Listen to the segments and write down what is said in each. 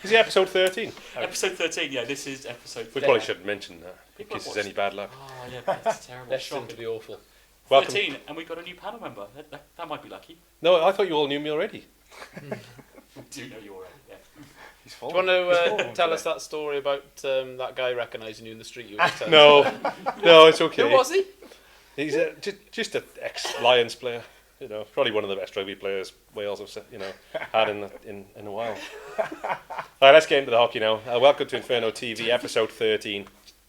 Is it episode 13? Episode 13, yeah, this is episode 13. We probably should mention that, in case there's any bad luck. Oh, yeah, that's terrible. That's going to be awful. 13, and we've got a new panel member. That might be lucky. No, I thought you all knew me already. We do know you already, yeah. Do you want to tell us that story about that guy recognising you in the street? You were just telling No, it's okay. Who was he? He's just an ex-Lions player. You know, probably one of the best rugby players Wales have had in a while. All right, let's get into the hockey now. Welcome to Inferno TV, episode 13.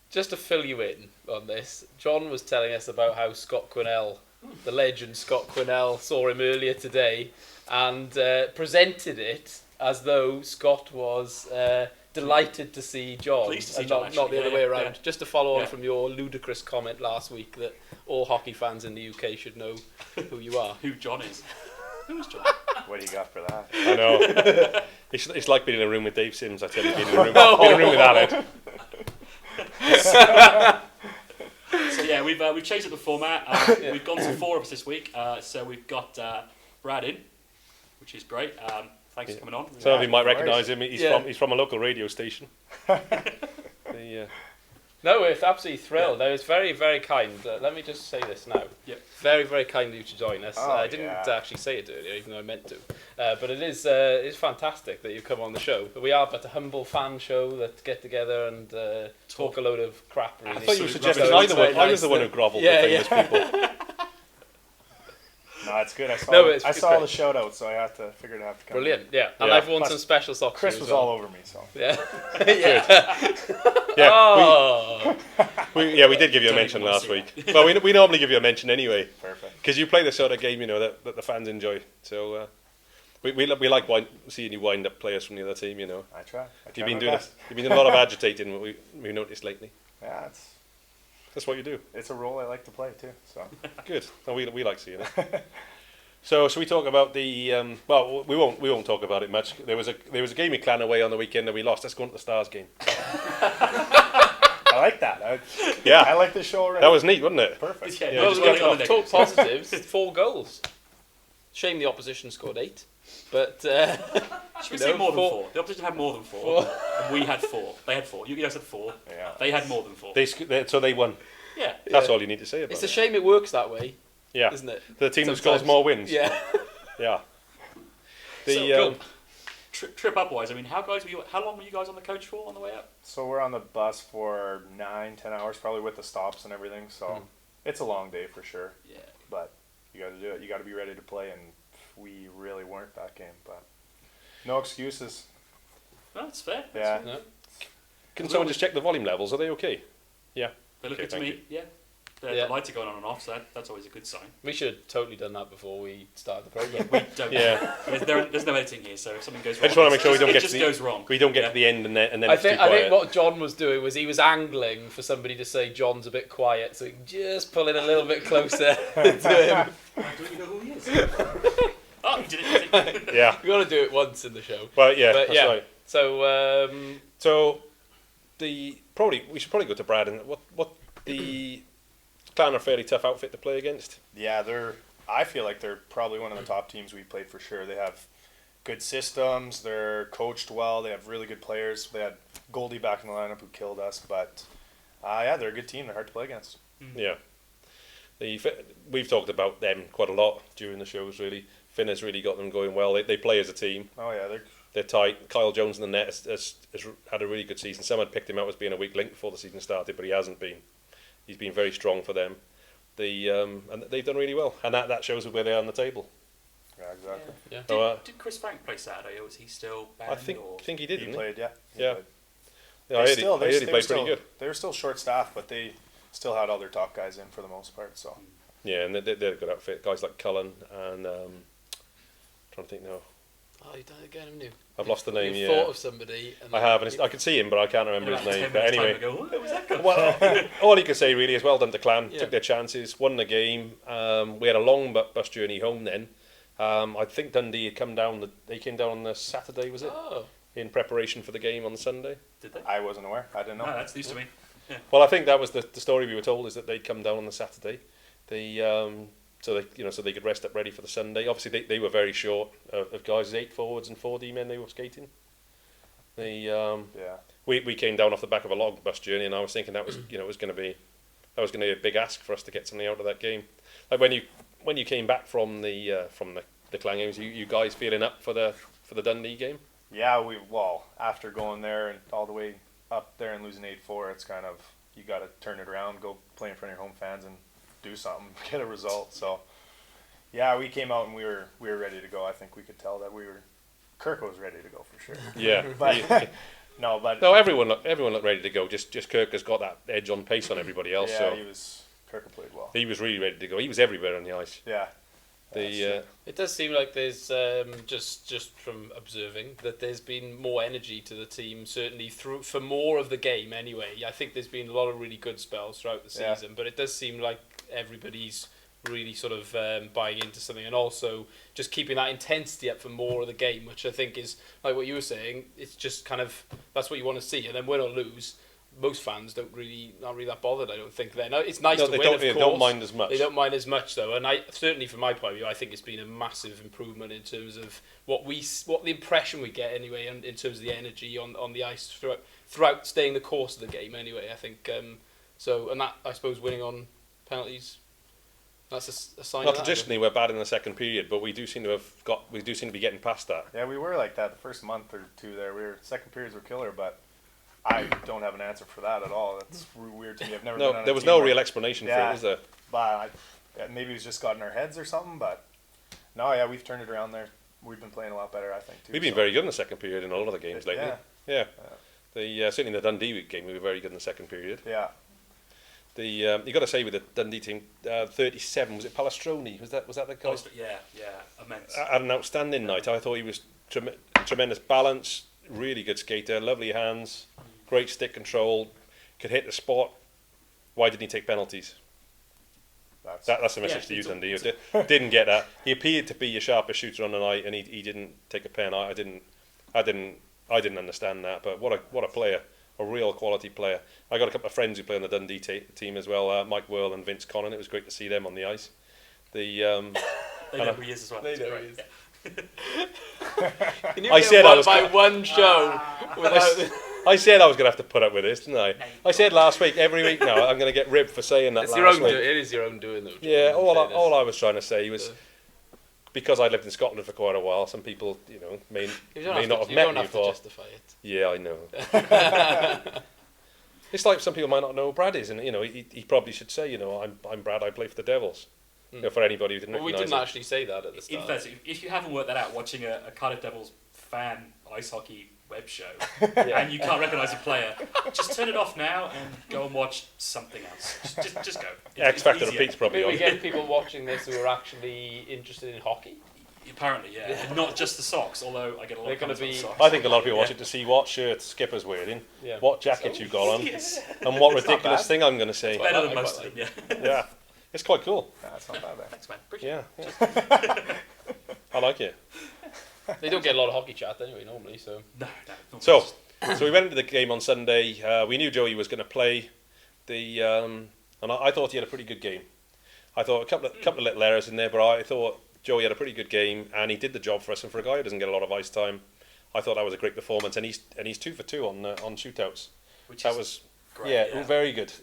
Just to fill you in on this, John was telling us about how Scott Quinnell, the legend Scott Quinnell, saw him earlier today and presented it as though Scott was delighted to see John, Pleased to see and John, not the other way around. Yeah. Just to follow on from your ludicrous comment last week that all hockey fans in the UK should know who you are. Who John is. Who's John? What do you got for that? I know. It's like being in a room with Dave Sims, I tell you, being in a room with Aled. So yeah, we've changed up the format. We've gone to 4 of us this week. So we've got Brad in, which is great. Thanks for coming on. Some of you might recognise him. He's from a local radio station. No, it's absolutely thrilled. Yeah. It's very, very kind. Let me just say this now. Yep. Very, very kind of you to join us. I didn't actually say it earlier, even though I meant to. But it's fantastic that you come on the show. But we are but a humble fan show that get together and talk a load of crap. Really. I thought you were suggesting I was the one who grovelled with famous people. No, it's good. I saw the shout out, so I figured I have to come. Brilliant, yeah. And I've won some special socks. Chris was all over me, so. Yeah. Yeah. Oh. We did give you a mention last week. Well, we normally give you a mention anyway. Perfect. Because you play the sort of game, that the fans enjoy. So we like seeing you wind up players from the other team, I try. You've been doing a lot of agitating, we noticed lately. Yeah, that's what you do. It's a role I like to play too. So good. No, we like seeing it. So we talk about the we won't talk about it much. There was a game in Clan away on the weekend and we lost. Let's go on to the Stars game. I like that. I like the show already. That was neat, wasn't it? Perfect. Yeah, well, talk positives. 4 goals. Shame the opposition scored 8. But should we say more than 4? The opposition had more than 4. And we had 4. They had 4. You guys had 4. Yeah. They had more than 4. So they won. Yeah. That's all you need to say about it. It's a shame it works that way. Yeah. Isn't it? The team that scores more wins. Yeah. Yeah. Trip up wise, I mean, how long were you guys on the coach for on the way up? So we're on the bus for 9-10 hours, probably with the stops and everything. So it's a long day for sure. Yeah. But you got to do it. You got to be ready to play, and we really weren't that game. But no excuses. No, that's fair. Yeah. Fair. Can someone just check the volume levels? Are they okay? Yeah. They look good to me. Yeah. The lights are going on and off, so that's always a good sign. We should have totally done that before we started the program. We don't. Yeah. There's no editing here, so if something goes wrong, I just want to make sure we don't goes wrong. We don't get to the end and then I it's too think quiet. what John was doing was he was angling for somebody to say John's a bit quiet, so he can just pull it a little bit closer to him. Don't you know who he is? Oh, he did it. Yeah. We've got to do it once in the show. Well, yeah, that's right. So, we should probably go to Brad and what the Clan are a fairly tough outfit to play against. Yeah, I feel like they're probably one of the top teams we played for sure. They have good systems. They're coached well. They have really good players. They had Goldie back in the lineup who killed us, but they're a good team. They're hard to play against. Yeah. We've talked about them quite a lot during the shows. Really, Finn has really got them going well. They play as a team. Oh yeah, they're tight. Kyle Jones in the net has had a really good season. Some had picked him out as being a weak link before the season started, but he hasn't been. He's been very strong for them. And they've done really well, and that shows where they are on the table. Yeah, exactly. Yeah. So, did Chris Frank play Saturday, or was he still banned? I think he did. He played, yeah. Yeah. Played. Yeah, I heard he played pretty good. They were still short staffed, but they still had all their top guys in for the most part. So. Yeah, and they're a good outfit. Guys like Cullen and trying to think now. Oh, you don't get him new. I've lost the name. You yeah, thought of somebody. And I have, and I could see him, but I can't remember his name. But anyway, well, all you can say really is well done to Clan. Yeah. Took their chances, won the game. We had a long bus journey home then. I think Dundee had come down. They came down on the Saturday, was it? Oh. In preparation for the game on the Sunday. Did they? I wasn't aware. I didn't know. No, that's news to me. Yeah. Well, I think that was the story we were told, is that they'd come down on the Saturday. So they could rest up ready for the Sunday. Obviously, they were very short of guys, 8 forwards and 4 D men they were skating. The Yeah. we came down off the back of a log bus journey, and I was thinking that was it was going to be a big ask for us to get something out of that game. Like when you came back from the Clan games, you guys feeling up for the Dundee game? Yeah, after going there and all the way up there and losing 8-4, it's kind of, you got to turn it around, go play in front of your home fans and do something, get a result. So, yeah, we came out and we were ready to go. I think we could tell that Kirk was ready to go for sure. Yeah, But no, everyone looked ready to go. Just Kirk has got that edge on pace on everybody else. Yeah, so Kirk played well. he was really ready to go. He was everywhere on the ice. Yeah. It does seem like there's just from observing that there's been more energy to the team, certainly for more of the game anyway. I think there's been a lot of really good spells throughout the season, but it does seem like everybody's really sort of buying into something, and also just keeping that intensity up for more of the game, which I think is like what you were saying. It's just kind of, that's what you want to see, and then win or lose, most fans not really that bothered. I don't think. Then it's nice to win. They don't mind as much. They don't mind as much though, and I certainly, from my point of view, I think it's been a massive improvement in terms of what the impression we get anyway, in terms of the energy on the ice throughout staying the course of the game. Anyway, I think so, and that, I suppose, winning on penalties. That's a sign. Well, of that, traditionally we're bad in the second period, but we do seem to be getting past that. Yeah, we were like that the first month or two there. Second periods were killer, but I don't have an answer for that at all. That's weird to me. I've never been on a there was team no where- real explanation for it, was there? But maybe it's just got in our heads or something. But no, yeah, we've turned it around there. We've been playing a lot better, I think, too. We've been very good in the second period in a lot of the games lately. Yeah. Certainly in the Dundee game, we were very good in the second period. Yeah. You got to say with the Dundee team, 37, was it Palastroni? Was that the guy? Yeah, immense. Had an outstanding night. I thought he was tremendous balance, really good skater, lovely hands, great stick control, could hit the spot. Why didn't he take penalties? That's the message to you, Dundee. Didn't get that. He appeared to be your sharpest shooter on the night, and he didn't take a pen. I didn't understand that. But what a player, a real quality player. I got a couple of friends who play on the Dundee team as well, Mike Whirl and Vince Connon. It was great to see them on the ice. They know who he is as well. They know who he is. I said I was by one show. I said I was going to have to put up with this, didn't I? I said last week, every week now, I'm going to get ribbed for saying that It's last your own week. it is your own doing, though. John, Yeah, in all I was trying to say was, because I lived in Scotland for quite a while, some people, may not have met me before. Justify it. Yeah, I know. It's like some people might not know who Brad is, and he probably should say, I'm Brad. I play for the Devils. For anybody who didn't Well, we recognise didn't it. actually say that at the start. In fact, if you haven't worked that out, watching a Cardiff Devils fan ice hockey web show, and you can't recognise a player, just turn it off now and go and watch something else. Just go. X Factor repeats probably Maybe on. we get people watching this who are actually interested in hockey. Apparently, yeah. And not just the socks, although I get a lot They're of gonna comments on be- socks. I think a lot of people watch it to see what shirt Skipper's wearing, Yeah. what jacket you got on, and what ridiculous bad. thing I'm going to say. Better I than quite most of like them, yeah. Yeah, it's quite cool. That's not bad there. Thanks, man. Appreciate Yeah, I like it. They don't get a lot of hockey chat anyway, normally. So it. No. So we went into the game on Sunday. We knew Joey was going to play, and I thought he had a pretty good game. I thought a couple of little errors in there, but I thought Joey had a pretty good game, and he did the job for us. And for a guy who doesn't get a lot of ice time, I thought that was a great performance. And he's 2 for 2 on shootouts. That was great, very good.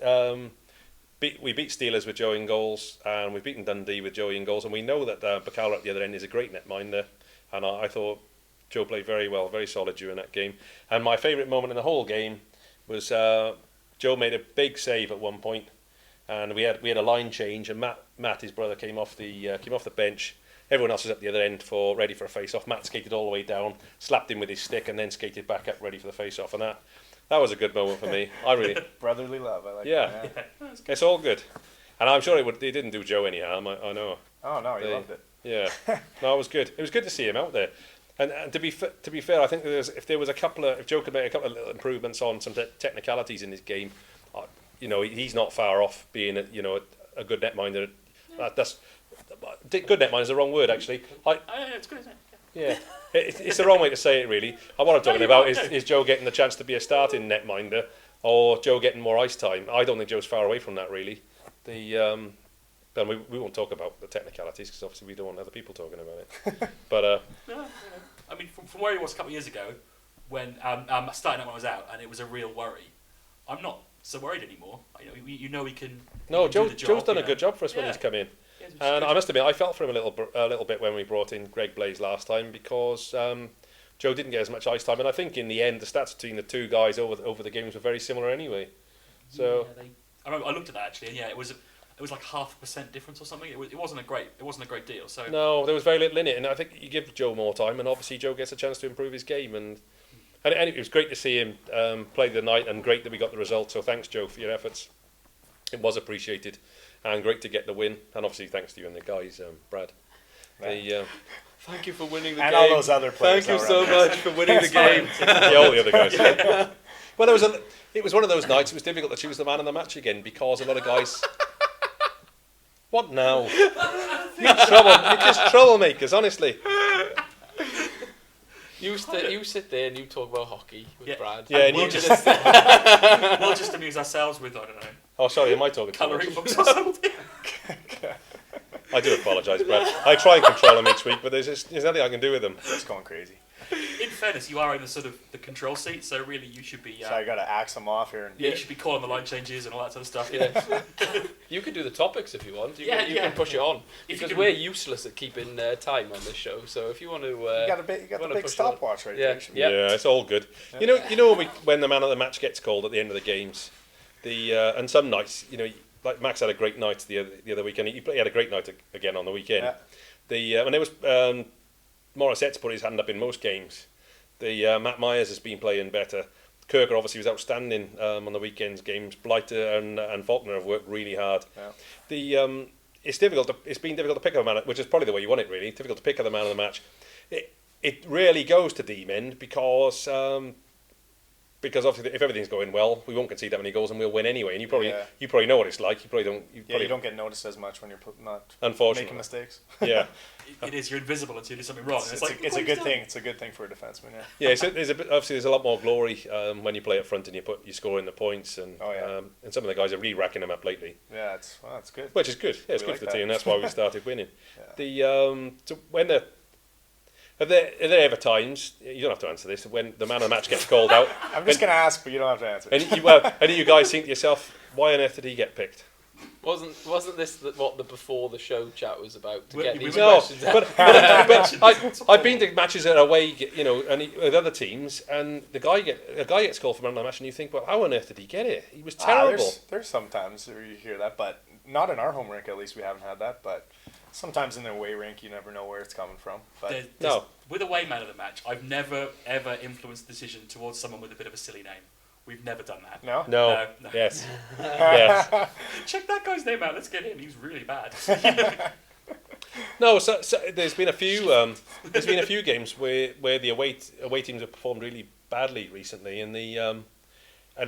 We beat Steelers with Joey in goals, and we've beaten Dundee with Joey in goals, and we know that Bacala at the other end is a great netminder. And I thought Joe played very well, very solid during that game. And my favourite moment in the whole game was Joe made a big save at one point, and we had a line change, and Matt, his brother, came off the bench. Everyone else was at the other end ready for a face-off. Matt skated all the way down, slapped him with his stick, and then skated back up ready for the face-off. And that was a good moment for me. I really, Brotherly love. I like yeah, that. it's all good. And I'm sure it didn't do Joe any harm. I know. Oh no, he loved it. Yeah, no, it was good. It was good to see him out there. And to be fair, I think if Joe could make a couple of little improvements on some technicalities in his game, he's not far off being a good netminder. Good netminder is the wrong word actually. It's good, isn't it? Yeah, it's the wrong way to say it really. What I'm talking about is Joe getting the chance to be a starting netminder, or Joe getting more ice time. I don't think Joe's far away from that really. Then we won't talk about the technicalities because obviously we don't want other people talking about it. But No. I mean, from where he was a couple of years ago, when starting out when I was out, and it was a real worry. I'm not so worried anymore. You know we can. No, we can do the Joe's done a you good know. job for us when Yeah. he's come in. Yeah, it's And good. I must admit, I felt for him a little bit when we brought in Greg Blaze last time because Joe didn't get as much ice time, and I think in the end the stats between the two guys over the games were very similar anyway. So yeah, I remember I looked at that actually, and yeah, it was like 0.5% difference or something. It wasn't a great deal. So no, there was very little in it, and I think you give Joe more time, and obviously Joe gets a chance to improve his game, and it was great to see him play the night, and great that we got the result. So thanks, Joe, for your efforts. It was appreciated, and great to get the win, and obviously thanks to you and the guys, Brad. Thank you for winning the And game. all those other players. Thank you that so were on there. much for winning the game. All the other guys. Well, it was one of those nights. It was difficult to choose the man of the match again because a lot of guys. What now? You're just troublemakers, honestly. You sit there and you talk about hockey with Yeah. Brad. Yeah, and we'll you just we'll just amuse ourselves with, I don't know, Oh, sorry, am I talking too colouring much? books or something. I do apologise, Brad. I try and control them each week, but there's nothing I can do with them. It's going crazy. In fairness, you are in the sort of the control seat, so really you should be. So I got to axe them off here. And You should be calling the line changes and all that sort of stuff. Yeah. You can do the topics if you want. You Yeah. can push it on. If you Because can- we're useless at keeping time on this show. So if you want to... you got the wanna big push it on. stopwatch right Yeah. there. Yeah. Yeah, it's all good. You know when the man of the match gets called at the end of the games, and some nights, like Max had a great night the other weekend. He had a great night again on the weekend. Yeah. When it was Morissette's put his hand up in most games. Matt Myers has been playing better. Kirker obviously was outstanding on the weekend's games. Blighter and Faulkner have worked really hard. Yeah. It's difficult. It's been difficult to pick a man, which is probably the way you want it. Really difficult to pick the man of the match. It rarely goes to D-men because obviously if everything's going well, we won't concede that many goals and we'll win anyway. And you probably know what it's like. You probably don't. You don't get noticed as much when you're not Unfortunately. making mistakes. Yeah. It is. You're invisible until you do something wrong. It's like, a "What good have you thing. done?" It's a good thing for a defenseman. Yeah. Yeah, so there's a lot more glory when you play up front and you score in the points and and some of the guys are really racking them up lately, Yeah, that's good. which is good. Yeah, it's We good like for the that. team. That's why we started winning. Yeah. So when are there ever times, you don't have to answer this, when the man of the match gets called out I'm just gonna ask, but you don't have to answer. and you guys think to yourself, why on earth did he get picked? Wasn't this what the before the show chat was about? To We- get we these were- No, questions out? but I've been to matches that are away, with other teams, and a guy gets called for man of the match, and you think, well, how on earth did he get it? He was terrible. There's sometimes where you hear that, but not in our home rink. At least we haven't had that. But sometimes in their away rink, you never know where it's coming from. But No. With away man of the match, I've never ever influenced the decision towards someone with a bit of a silly name. We've never done that. no. No. No. Yes. Yes. Check that guy's name out. Let's get him. He's really bad. No. So there's been a few. There's been a few games where the away teams have performed really badly recently, and and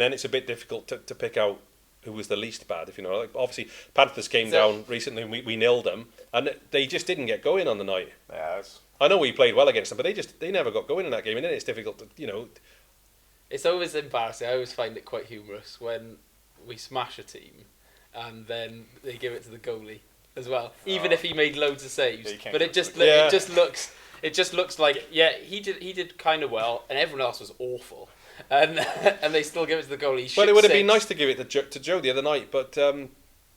then it's a bit difficult to pick out who was the least bad. If you know, like obviously Panthers came down recently, and we nilled them, and they just didn't get going on the night. Yeah. I know we played well against them, but they never got going in that game, and then it's difficult to It's always embarrassing. I always find it quite humorous when we smash a team and then they give it to the goalie as well, even if he made loads of saves. Yeah, you can't But give it it to just the it just looks like he did kind of well, and everyone else was awful, and and they still give it to the goalie. Well, it would have been nice to give it to Joe the other night,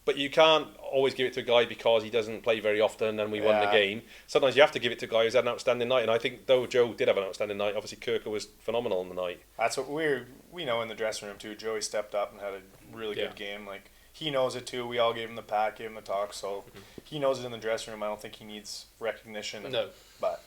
but you can't always give it to a guy because he doesn't play very often and we won the game. Sometimes you have to give it to a guy who's had an outstanding night, and I think though Joe did have an outstanding night, obviously Kirker was phenomenal on the night. That's what we know in the dressing room too. Joey stepped up and had a really good game. Like he knows it too. We all gave him the pat, gave him the talk, so he knows it in the dressing room. I don't think he needs recognition. No, but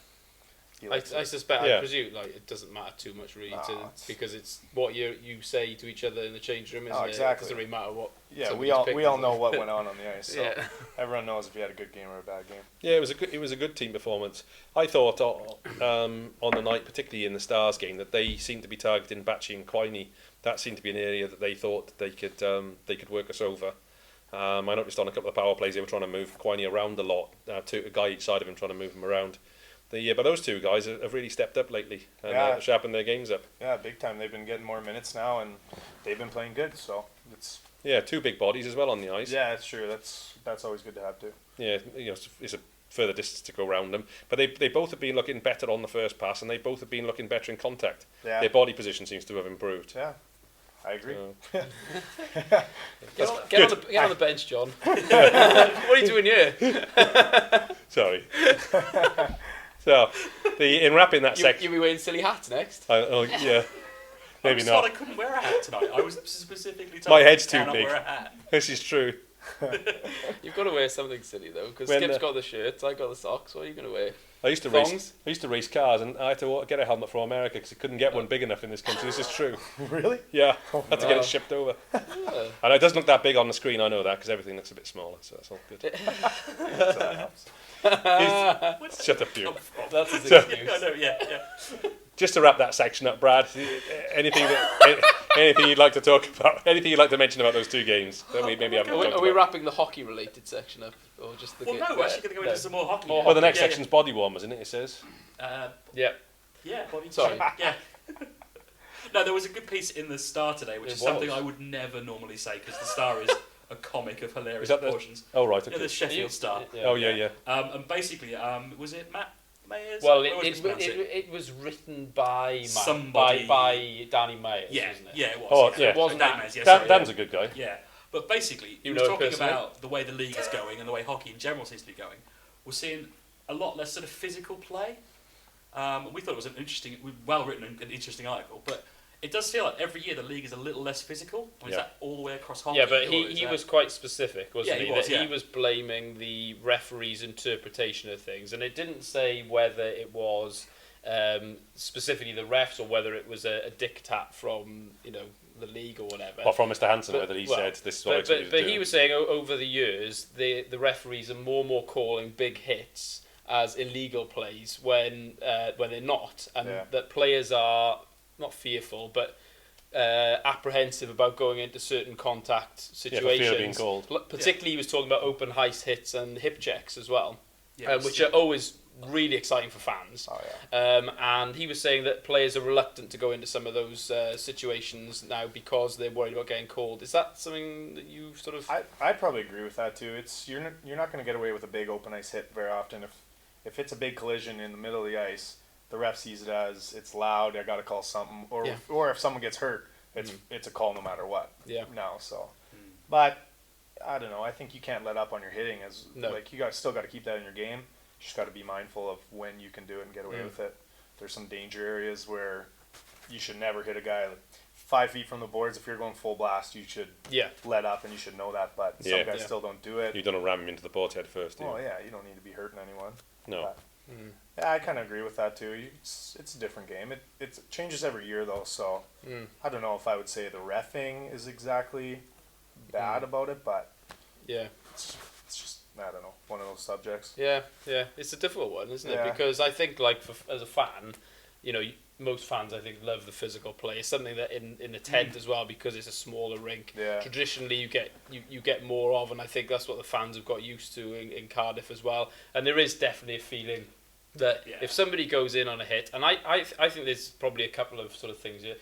I suspect, Yeah. I presume, like it doesn't matter too much really, No, because it's what you say to each other in the change room. Isn't exactly. It doesn't really matter what. Yeah, somebody's we picked, all is know it? what went on the ice. So Yeah. everyone knows if he had a good game or a bad game. Yeah, it was a good team performance. I thought on the night, particularly in the Stars game, that they seemed to be targeting Batchy and Quiney. That seemed to be an area that they thought they could work us over. I noticed on a couple of power plays they were trying to move Quiney around a lot, a guy each side of him trying to move him around. But those two guys have really stepped up lately and sharpened their games up. Yeah, big time. They've been getting more minutes now, and they've been playing good. So it's Yeah, two big bodies as well on the ice. yeah, it's true. That's always good to have too. Yeah, it's further distance to go around them. But they both have been looking better on the first pass, and they both have been looking better in contact. Yeah. Their body position seems to have improved. Yeah, I agree. So, Get on the bench, John. What are you doing here? sorry. So, in wrapping that section, You'll be wearing silly hats next. yeah, maybe I not. I couldn't wear a hat tonight. I was specifically told My head's I too cannot big. wear a hat. This is true. You've got to wear something silly though, because When, Skip's got the shirts, I got the socks. What are you going to wear? I used to race cars, and I had to get a helmet from America because I couldn't get one big enough in this country. This is true. Really? Yeah, had to get it shipped over. And it doesn't look that big on the screen. I know that because everything looks a bit smaller, so that's all good. So that helps. Shut up, you. That's his So- excuse. I know, yeah. Just to wrap that section up, Brad, anything you'd like to talk about? Anything you'd like to mention about those two games that we maybe haven't talked Are we about? wrapping the hockey-related section up, or just the? Well, no, we're actually going to go into some more hockey. Well, the next Yeah, section's body warmers, isn't it? It says. Yeah. Yeah, body Sorry. Yeah. No, there was a good piece in the Star today, which It is something was. I would never normally say because the Star is a comic of hilarious Is that the- proportions. Oh right. Yeah, Okay. the Sheffield You- Star. Oh yeah. And basically, was it Matt Mayers? Well, I always mispronounce it was written by Somebody- by Danny Myers, Yeah, wasn't it? yeah, it was. Oh, yeah. It wasn't Dan Dan. Mayers, yeah, Dan, sorry, Dan's a good guy. yeah. But basically, he You was know him talking personally? about the way the league is going and the way hockey in general seems to be going. We're seeing a lot less sort of physical play. We thought it was an interesting, well written and interesting article, but it does feel like every year the league is a little less physical. Or is Yeah. that all the way across hockey? Yeah, but or is he that- was quite specific, wasn't Yeah, he? he was, That yeah. he was blaming the referee's interpretation of things, and it didn't say whether it was specifically the refs or whether it was a diktat from the league or whatever. Well, from Mr. Hansen, But- whether he well, said this is what I expect you to But do. he was saying over the years, the referees are more calling big hits as illegal plays when they're not, and Yeah. that players are not fearful, but apprehensive about going into certain contact for situations. fear of being called. Particularly, he was talking about open ice hits and hip checks as well, Yeah, which are always really exciting for fans. Oh yeah. And he was saying that players are reluctant to go into some of those situations now because they're worried about getting called. Is that something that you sort of? I'd probably agree with that too. You're not going to get away with a big open ice hit very often. If it's a big collision in the middle of the ice, the ref sees it as it's loud. I got to call something, or if someone gets hurt, it's a call no matter what. Yeah. Now so, but I don't know. I think you can't let up on your hitting. No. Like you still got to keep that in your game. You just got to be mindful of when you can do it and get away with it. There's some danger areas where you should never hit a guy like 5 feet from the boards. If you're going full blast, you should let up, and you should know that. But some guys still don't do it. You don't ram him into the board head first, do you? Oh yeah, you don't need to be hurting anyone. No. But, yeah, I kind of agree with that too. It's a different game. It changes every year though, so I don't know if I would say the reffing is exactly bad about it, but Yeah. it's just I don't know, one of those subjects. Yeah, it's a difficult one, isn't it? Yeah. Because I think, like, as a fan, most fans, I think, love the physical play. It's something that in the tent as well, because it's a smaller rink. Yeah. Traditionally, you get more of, and I think that's what the fans have got used to in Cardiff as well. And there is definitely a feeling that if somebody goes in on a hit, and I think there's probably a couple of sort of things here.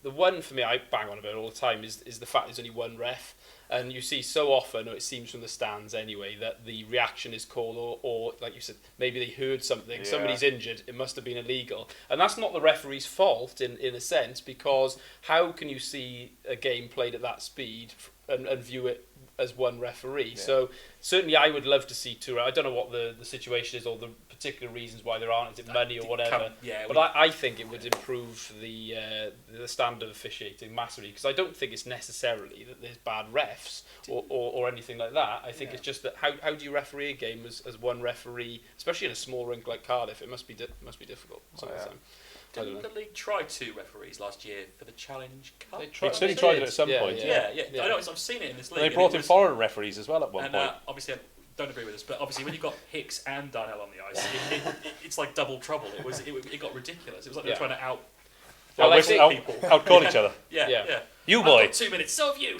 The one for me I bang on about all the time is the fact there's only one ref, and you see so often, or it seems from the stands anyway, that the reaction is called, or like you said, maybe they heard something, somebody's injured, it must have been illegal, and that's not the referee's fault in a sense, because how can you see a game played at that speed and view it as one referee? So certainly I would love to see two. I don't know what the situation is or the particular reasons why there aren't. Is it money or whatever? But I think it would improve the standard of officiating massively, because I don't think it's necessarily that there's bad refs or anything like that. I think it's just that how do you referee a game as one referee, especially in a small rink like Cardiff? It must be difficult some of the time. Didn't the league try 2 referees last year for the Challenge Cup? They certainly tried it at some point. Yeah. I know. I've seen it in this league. And they brought in foreign referees as well at one and point. obviously, I don't agree with this, but obviously, when you've got Hicks and Darnell on the ice, it's like double trouble. It got ridiculous. It was like they were trying to Outcall each other. Yeah. You I've boy. got 2 minutes. So have you. It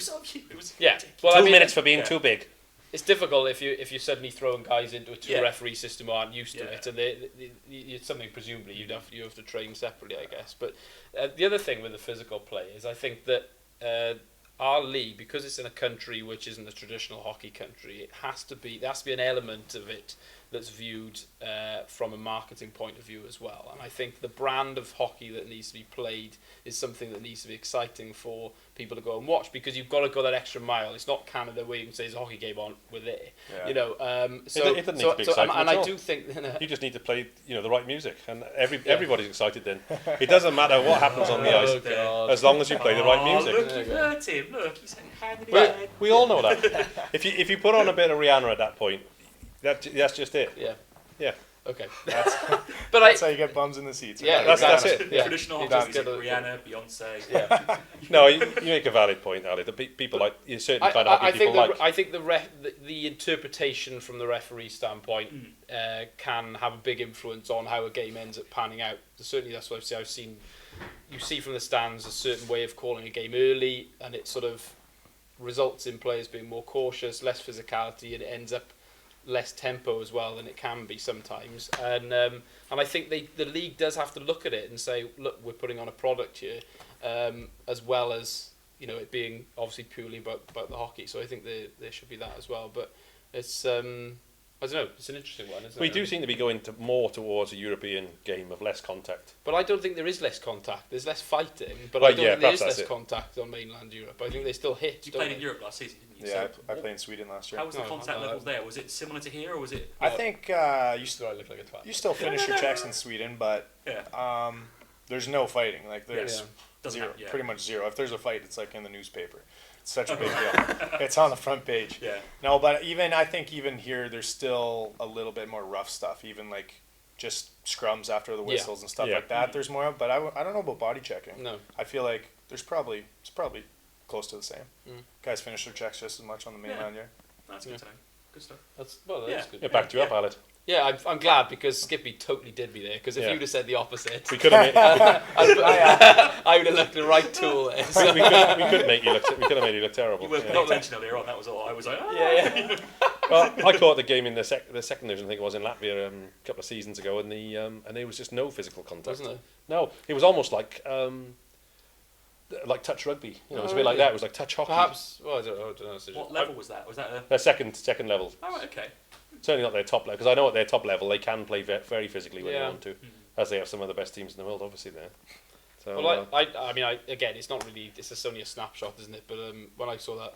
was Yeah. ridiculous. Well, 2 minutes for being too big. It's difficult if you're suddenly throwing guys into a 2 referee system who aren't used to it, and it's something presumably you have to train separately, I guess. But the other thing with the physical play is I think that our league, because it's in a country which isn't a traditional hockey country, there has to be an element of it that's viewed from a marketing point of view as well. And I think the brand of hockey that needs to be played is something that needs to be exciting for people to go and watch, because you've got to go that extra mile. It's not Canada where you can say there's a hockey game on, we're there. Yeah. You know, it doesn't need to be exciting and at I all. do think You just need to play, the right music, and everybody's excited. Then it doesn't matter what happens on the ice, God. as long as you play the right music. Look, you hurt him. Look, he's handed his head. We all know that. If you put on a bit of Rihanna at that point, that's just it. Yeah. Yeah. Okay. That's, But that's how you get bums in the seats. Yeah, That's exactly. it. Yeah. Traditional You hockey just music, get Rihanna, Beyonce. Yeah. No, you make a valid point, Ali. The people like certain kind of hockey people like. I think the interpretation from the referee standpoint can have a big influence on how a game ends up panning out. Certainly, that's what I've seen. You see from the stands a certain way of calling a game early, and it sort of results in players being more cautious, less physicality, and it ends up less tempo as well than it can be sometimes. And I think the league does have to look at it and say, look, we're putting on a product here, as well as it being obviously purely about the hockey. So I think there should be that as well. But it's I don't know, it's an interesting one, isn't it? We do seem to be going more towards a European game of less contact. But I don't think there is less contact. There's less fighting, but Well, I don't yeah, think there is perhaps less that's it. contact on mainland Europe. I think they still hit. You don't played in they? Europe last season, didn't you? Yeah, So I played in Sweden last year. how was the No, contact no, levels there? Was it similar to here, or was it? I think you Do I look like a twat? you still finish your checks in Sweden, but Yeah. there's no fighting. Like there's Yeah. Doesn't zero, happen, yeah. pretty much zero. If there's a fight, it's like in the newspaper. It's such a big deal. It's on the front page. Yeah. No, but I think even here, there's still a little bit more rough stuff. Even like just scrums after the whistles and stuff Yeah. like that. There's more, but I don't know about body checking. No. I feel like it's probably close to the same. Mm. Guys finish their checks just as much on the mainland here. That's good to know. Good stuff. That's good. Yeah, backed you up, Aled. Yeah, I'm glad, because Skippy totally did me there. Because if Yeah. you'd have said the opposite, We could have made, I would have looked the right tool there. So. we could make you look. We could have made you look terrible. You weren't Yeah. paying attention earlier on. That was all. I was like, oh. Yeah. Well, I caught the game in the second division. I think it was in Latvia a couple of seasons ago, and there was just no physical contact. Wasn't there? No, it was almost like touch rugby. It was a bit like that. It was like touch hockey. Perhaps. Well, I don't know. So What level was that? Was that a? Their second level. Oh, right, okay. Certainly not their top level, because I know at their top level they can play very physically when they Yeah. want to, as they have some of the best teams in the world, obviously there. So, Well, I mean, again, it's not really. It's just only a snapshot, isn't it? But when I saw that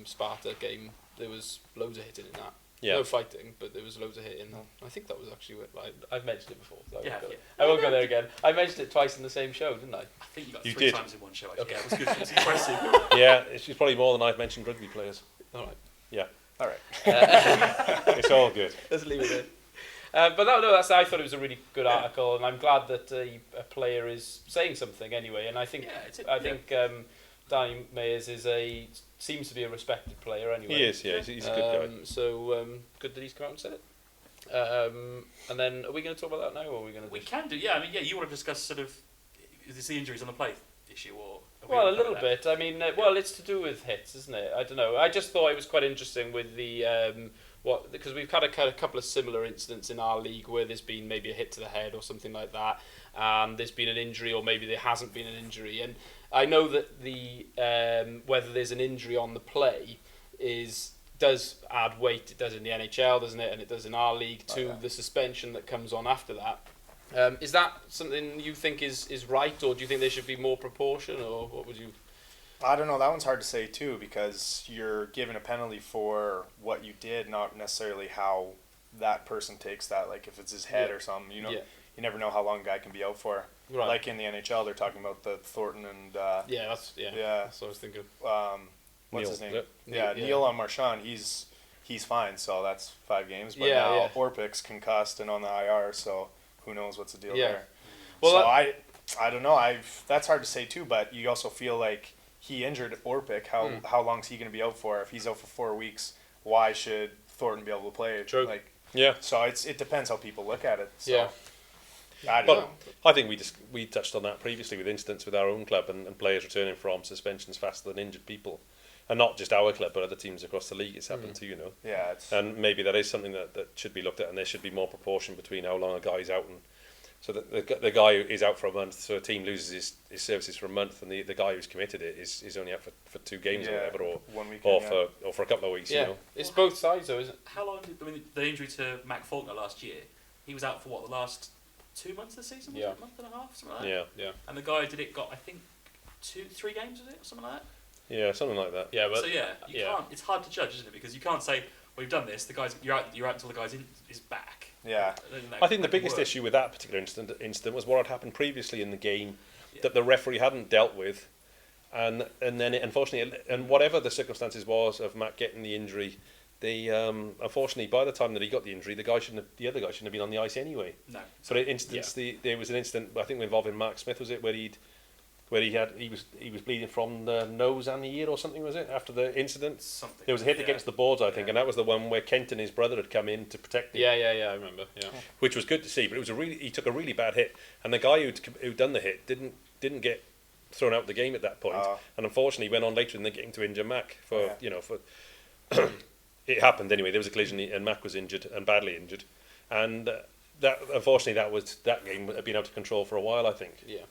Sparta game, there was loads of hitting in that. yeah. No fighting, but there was loads of hitting. I think that was actually I've mentioned it before. So Yeah, I won't go there again. I mentioned it twice in the same show, didn't I? I think you got You 3 did. times in one show. Actually. Okay. Yeah, it was good. It was impressive. Yeah, it's probably more than I've mentioned rugby players. All right. All right. It's all good. Let's leave it there. But no, I thought it was a really good article, and I'm glad that a player is saying something anyway. And I think Yeah, I think Danny Mayers seems to be a respected player anyway. He is, yeah, he's a good guy. So good that he's come out and said it. And then are we going to talk about that now, or are we going to? We can do. Yeah, I mean, yeah. You want to discuss sort of is this the injuries on the play issue, or? are we Well, a gonna little cover that? bit. I mean, well, it's to do with hits, isn't it? I don't know. I just thought it was quite interesting with the because we've had a couple of similar incidents in our league where there's been maybe a hit to the head or something like that, and there's been an injury, or maybe there hasn't been an injury. And I know that the whether there's an injury on the play does add weight. It does in the NHL, doesn't it? And it does in our league to the suspension that comes on after that. Is that something you think is right, or do you think there should be more proportion, or what would you? I don't know. That one's hard to say too, because you're given a penalty for what you did, not necessarily how that person takes that. Like if it's his head or something, you never know how long a guy can be out for. Right. Like in the NHL, they're talking about the Thornton and That's what I was thinking. what's Neil, his name? yep. Yeah, Yeah. Neil on Marchand. He's fine, so that's 5 games. But Yeah, now yeah. Orpik's concussed and on the IR, so who knows what's the deal Yeah. there. Well, So I don't know. That's hard to say too. But you also feel like he injured Orpik. How long's he going to be out for? If he's out for 4 weeks, why should Thornton be able to play? True. Like, Yeah. so it depends how people look at it. So. Yeah. I don't But know. I think we touched on that previously with incidents with our own club and players returning from suspensions faster than injured people. And not just our club, but other teams across the league it's happened to, Yeah, it's And maybe that is something that should be looked at, and there should be more proportion between how long a guy's out and So the guy who is out for a month, so a team loses his services for a month, and the guy who's committed it is only out for 2 games or whatever, or 1 week, or for a couple of weeks. Yeah, You know, it's both sides though, isn't it? How long did the injury to Mac Faulkner last year? He was out for what, the last 2 months of the season? Was Yeah. it a month and a half, something like that. yeah, And the guy got I think 2-3 games, was it, or something like that? yeah, something like that. Yeah, but So you can't. It's hard to judge, isn't it? Because you can't say, "Well, you've done this. The guy's you're out until the guy's is back." Yeah. I think the biggest issue with that particular incident was what had happened previously in the game that the referee hadn't dealt with, and then unfortunately, and whatever the circumstances was of Matt getting the injury, unfortunately by the time that he got the injury, the other guy shouldn't have been on the ice anyway. No. But there was an incident I think involving Mark Smith, was it, where he was bleeding from the nose and the ear or something, was it, after the incident? Something. There was a hit against the boards, I think, and that was the one where Kent and his brother had come in to protect him. Yeah, I remember. Yeah. Which was good to see, but he took a really bad hit, and the guy who'd done the hit didn't get thrown out of the game at that point, and unfortunately went on later in the game to injure Mac for. It happened anyway. There was a collision and Mac was injured and badly injured, and that unfortunately that game had been out of control for a while, I think. Yeah.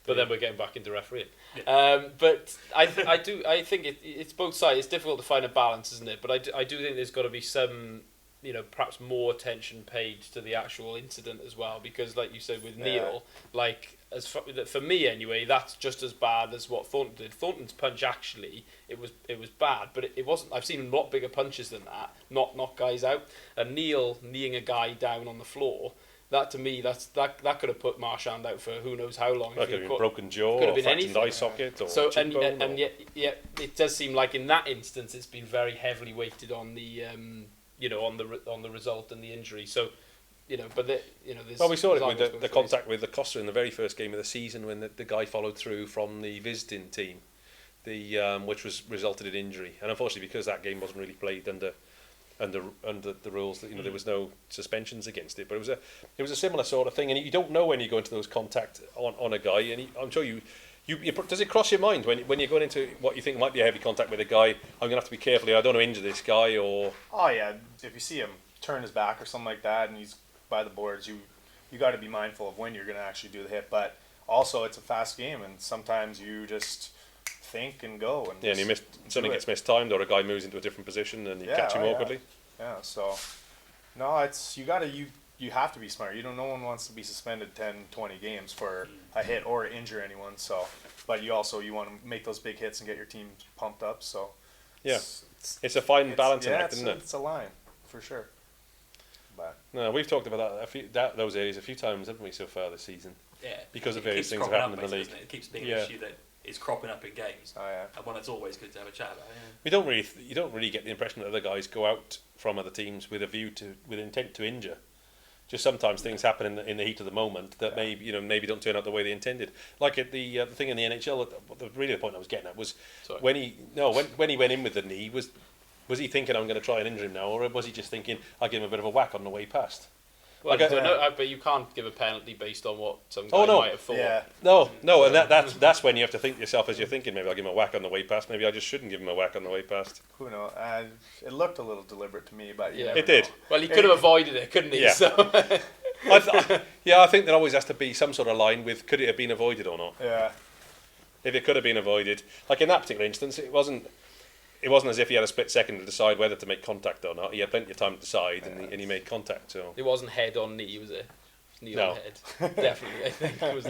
But then we're getting back into refereeing. Yeah. But I think it's both sides. It's difficult to find a balance, isn't it? But I do think there's got to be some, perhaps more attention paid to the actual incident as well, because like you said with Neil, like for me anyway, that's just as bad as what Thornton did. Thornton's punch actually it was bad, but it wasn't. I've seen a lot bigger punches than that, knock guys out. And Neil kneeing a guy down on the floor. That to me, that could have put Marchand out for who knows how long. That could have been broken jaw, could or have been fractured anything. eye socket, or so cheekbone, and yet it does seem like in that instance it's been very heavily weighted on the on the result and the injury. So but there's. Well, we saw it there's with the contact with the Costa in the very first game of the season when the guy followed through from the visiting team, which resulted in injury, and unfortunately because that game wasn't really played under the rules, that there was no suspensions against it, but it was a similar sort of thing, and you don't know when you go into those contact on a guy, and I'm sure you does it cross your mind when you're going into what you think might be a heavy contact with a guy? I'm going to have to be careful here. I don't want to injure this guy, or if you see him turn his back or something like that, and he's by the boards, you got to be mindful of when you're going to actually do the hit. But also, it's a fast game, and sometimes you just think and go, and and something gets mistimed, or a guy moves into a different position, and you catch him awkwardly. Yeah, so no, you have to be smart. No one wants to be suspended 10, 20 games for a hit or injure anyone. So, but you want to make those big hits and get your team pumped up. So, yeah, it's a fine balancing act, isn't it? It's a line for sure. But no, we've talked about those areas a few times, haven't we, so far this season? Yeah, because of various things that have happened in the league. It keeps being an issue that is cropping up in games. Oh yeah, and one it's always good to have a chat about. Yeah. You don't really get the impression that other guys go out from other teams with intent to injure. Just sometimes things happen in the heat of the moment that maybe don't turn out the way they intended. Like at the thing in the NHL, the point I was getting at was when he went in with the knee, was he thinking I'm going to try and injure him now, or was he just thinking I'll give him a bit of a whack on the way past? Well, but you can't give a penalty based on what some guy might have thought. Yeah. No, and that's when you have to think to yourself as you're thinking, maybe I'll give him a whack on the way past, maybe I just shouldn't give him a whack on the way past. Who knows? It looked a little deliberate to me, but it did. Well, he could have avoided it, couldn't he? Yeah. So. I think there always has to be some sort of line with could it have been avoided or not. Yeah. If it could have been avoided, like in that particular instance, it wasn't as if he had a split second to decide whether to make contact or not. He had plenty of time to decide, and he made contact. So it wasn't head on knee, was it? Knee on head, definitely. I think it was.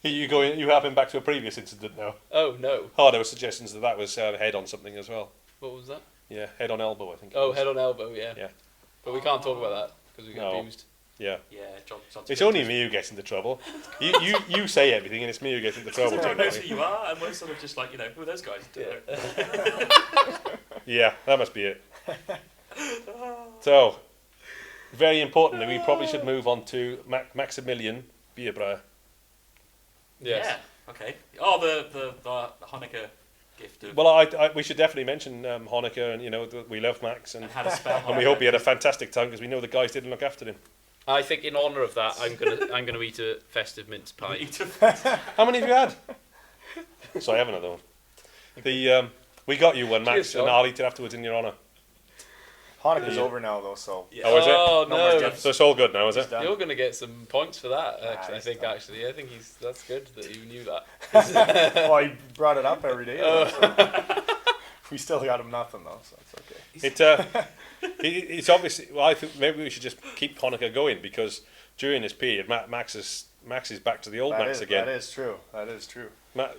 You have him back to a previous incident now. Oh no! There were suggestions that was head on something as well. What was that? Yeah, head on elbow, I think. Head on elbow, yeah. Yeah. But we can't talk about that because we get abused. Yeah. Yeah, John's it's only me who gets into trouble. You say everything, and it's me who gets into trouble. Everyone knows who you are, and we're sort of just like, who are those guys? Yeah, that must be it. So, very importantly, we probably should move on to Maximilian Bierbauer. Yes. Yeah. Okay. Oh, the Hanukkah gift. Well, we should definitely mention Hanukkah, and we love Max, and how to spell and we hope he had a fantastic time because we know the guys didn't look after him. I think in honour of that, I'm gonna eat a festive mince pie. How many have you had? Sorry, I have another one. We got you one, Max, and I'll eat it afterwards in your honour. Hanukkah's over now though, so Yeah. Oh, is it? Oh No more no! gifts. So it's all good now, is He's it? done. You're gonna get some points for that. Nah, Actually, he's done. I think that's good that you knew that. Well, he brought it up every day. Though, so. We still got him nothing though, so it's okay. It's obviously. Well, I think maybe we should just keep Hanukkah going because during this period, Max is back to the old Max again. That is true. That is true.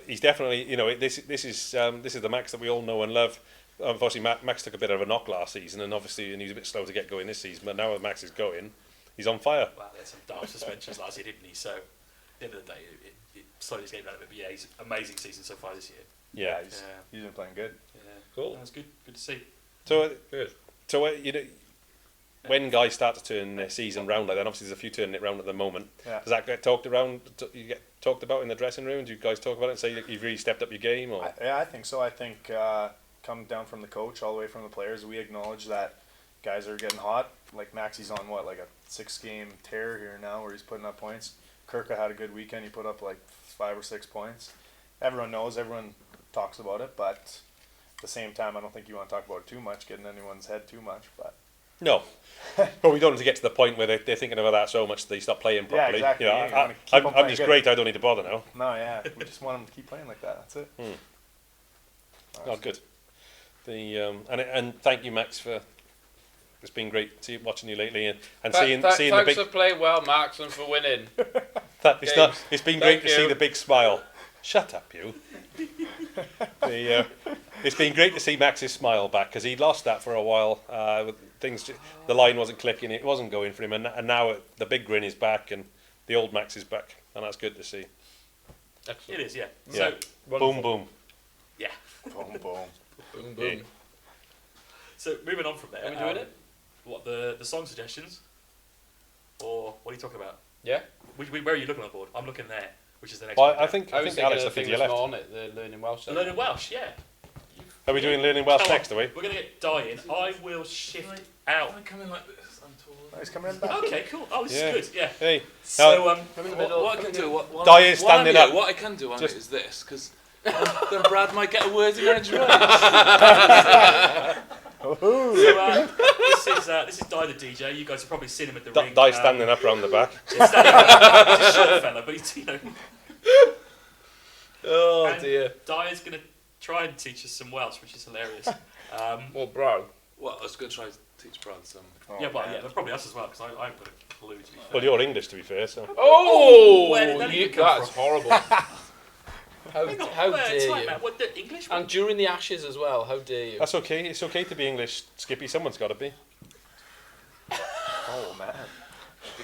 He's definitely, this is the Max that we all know and love. Obviously, Max took a bit of a knock last season, and he was a bit slow to get going this season. But now that Max is going, he's on fire. Well, there's some dark suspensions last year, didn't he? So, at the end of the day, it slowed his game down a bit. But yeah, he's amazing season so far this year. Yeah. He's been playing good. Yeah, Cool. That's good. Good to see. So, Good. when guys start to turn their season round like that, obviously there's a few turning it round at the moment. Yeah. Does that get talked around? You get talked about in the dressing room? Do you guys talk about it and say that you've really stepped up your game? Or I think so. I think come down from the coach all the way from the players, we acknowledge that guys are getting hot. Like Maxie's on like a 6-game tear here now where he's putting up points. Kirka had a good weekend. He put up like 5 or 6 points. Everyone knows. Everyone talks about it, but at the same time, I don't think you want to talk about it too much, getting anyone's head too much. But no, but we don't want to get to the point where they're thinking about that so much that they stop playing properly. exactly. You know, You wanna keep 'em I'm playing just good. great. I don't need to bother now. no, yeah, we just want them to keep playing like that. That's it. Oh, good. And thank you, Max, for. It's been great watching you lately and seeing the Thanks big. for playing well, Max, and for winning. It's been great Thank to see you. the big smile. Shut up, you. It's been great to see Max's smile back because he'd lost that for a while. The line wasn't clicking, it wasn't going for him, and now the big grin is back and the old Max is back, and that's good to see. Excellent. It is, yeah. Yeah. So, Boom, boom. yeah. Boom, boom. Boom, boom. So moving on from there. Are we doing it? What the song suggestions? Or what are you talking about? Yeah. Where are you looking on the board? I'm looking there, which is the next Well, one. I think I was thinking Alex of the looking to thing your that's left. on it, the Learning Welsh. The Learning Welsh, yeah. Are we doing learning Welsh Come on, next, are we? We're going to get dying. I will shift out. I come in like this. I'm tall. Oh, he's coming in back. Okay, cool. Oh, this Yeah. is good, yeah. Hey, So, I'm in the middle. What I can do, what Dye is standing up. What I can do on Just- it is this, because then Brad might get a word in edgeways. Woohoo! So, this is Di the DJ. You guys have probably seen him at the ring. Die standing up round the back. He's standing up. He's a short fella, but he's, Oh And dear. Di is going to try and teach us some Welsh, which is hilarious. Well, bro. Well, I was going to try to teach Brad some. Oh, yeah, well, man. yeah, but probably us as well, because I haven't got a clue, to be fair. Well, you're English, to be fair, so. Oh, where did that even come that's from? horrible. How It's dare like, you? man, what, the English one? And during the Ashes as well. How dare you? That's okay. It's okay to be English, Skippy. Someone's got to be. Oh, man.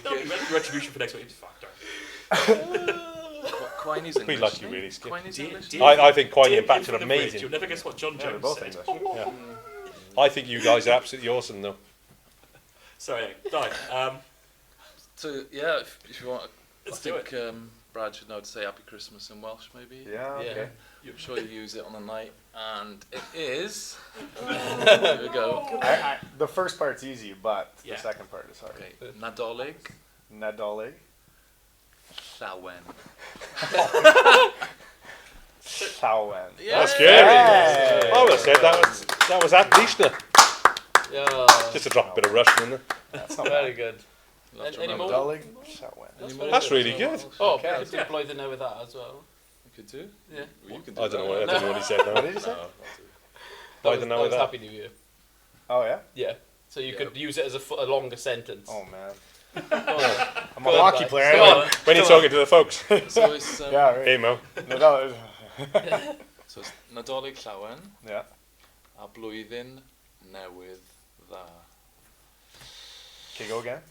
That'll be retribution for next week. Fuck, don't. Quiney's We English. like you, really, Skip. Quiney's Dear- English. dear- I think Quiney dear and Batch from are the bridge, amazing. You'll never guess what John Yeah, they're Jones both said. English. Yeah. I think you guys are absolutely awesome, though. Sorry, Di. So yeah, if you want, Let's I do think Brad should know to say Happy Christmas in Welsh, maybe. Yeah, okay. I'm sure you use it on the night, and it is. Here we go. The first part's easy, but Yeah. the second part is hard. Okay, Nadolig Nadolig. Llawen. Llawen. Yeah. That's good. Hey. I would have said that was at Dishna. Yeah. Just to drop a bit of Russian in there. That's not Very good. Love to Any remember. more? Nadolig. Llawen. Any more? That's really good. Oh, Okay. we could employ the know with that as well. You could do. Yeah. You could do I don't know that. what he said now. What did you say? Why the know with that? Happy New Year. Oh, yeah? Yeah. So you Yeah. could use it as a longer sentence. Oh, man. Go on. I'm Go a on, hockey guys. player. Go anyway. on. When you're Come on. talking to the folks. So it's Yeah, right. Hey, Mo. Nadolig. so it's Nadolig Llawen Yeah. a blwyddyn newydd dda. Okay, go again.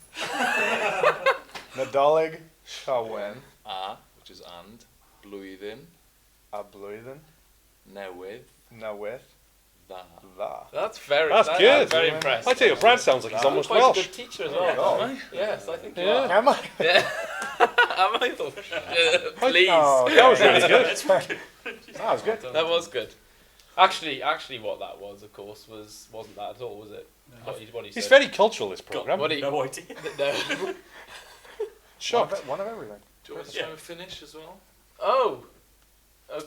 Nadolig Llawen. A, which is and, blwyddyn A blwyddyn. newydd Newydd. dda. Dda. That's very. That's I'm good. very impressed. I tell you, Brad sounds like he's almost Quite Welsh. a good teacher as There you well. go. Am I? Yes, I think you Yeah. are. Am I? Yeah. Am I? Please. Oh, That was really good. That's really good. That was good. That was good. Actually, what that was, of course, wasn't that at all, was it? What he It's said. very cultural, this programme. What do you? No idea. No. Shocked. One of everything. Do you want to try and finish as well? Oh.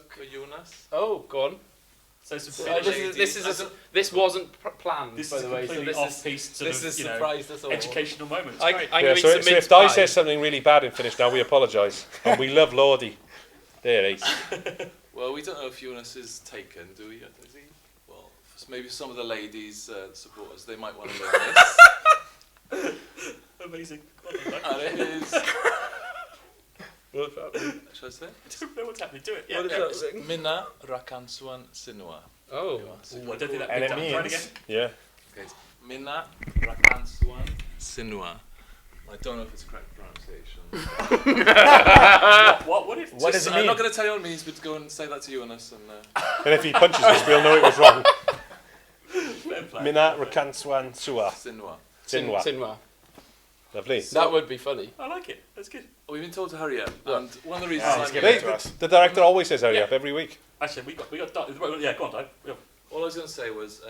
For Jonas? Oh, go on. So some So this wasn't planned, This by is the a way. So completely off-piste sort this of, is you know, surprised us all. educational moment. It's I, great. I'm Yeah, giving so some if Di mince says pie. something really bad in Finnish now, we apologise. And we love Lordy. There, Ace. Well, we don't know if Jonas is taken, do we? Is he? Well, maybe some of the ladies supporters, they might want to learn this. Amazing. And it is. What's happening? Shall I say? I don't know what's happening. Do it. Yeah, What is go. that thing? Minna rakansuan sinua. Oh. Ooh, I don't think that And it picked up. Try it means- again. Yeah. Okay, it's Minna rakansuan sinua. I don't know if it's correct pronunciation. What if? What does it I'm mean? not going to tell you what it means, but go and say that to Jonas. And And if he punches us, we'll know it was wrong. Fair play. Mina Rakanswan Sua. sinua. Sinwa. Sinwa. Lovely. That would be funny. I like it. That's good. We've been told to hurry up, and one of the reasons Yeah, he's I'm giving here, it to us. The director always says hurry Yeah. up every week. Actually, we got. Yeah, go on, Dave. Yeah. all I was going to say was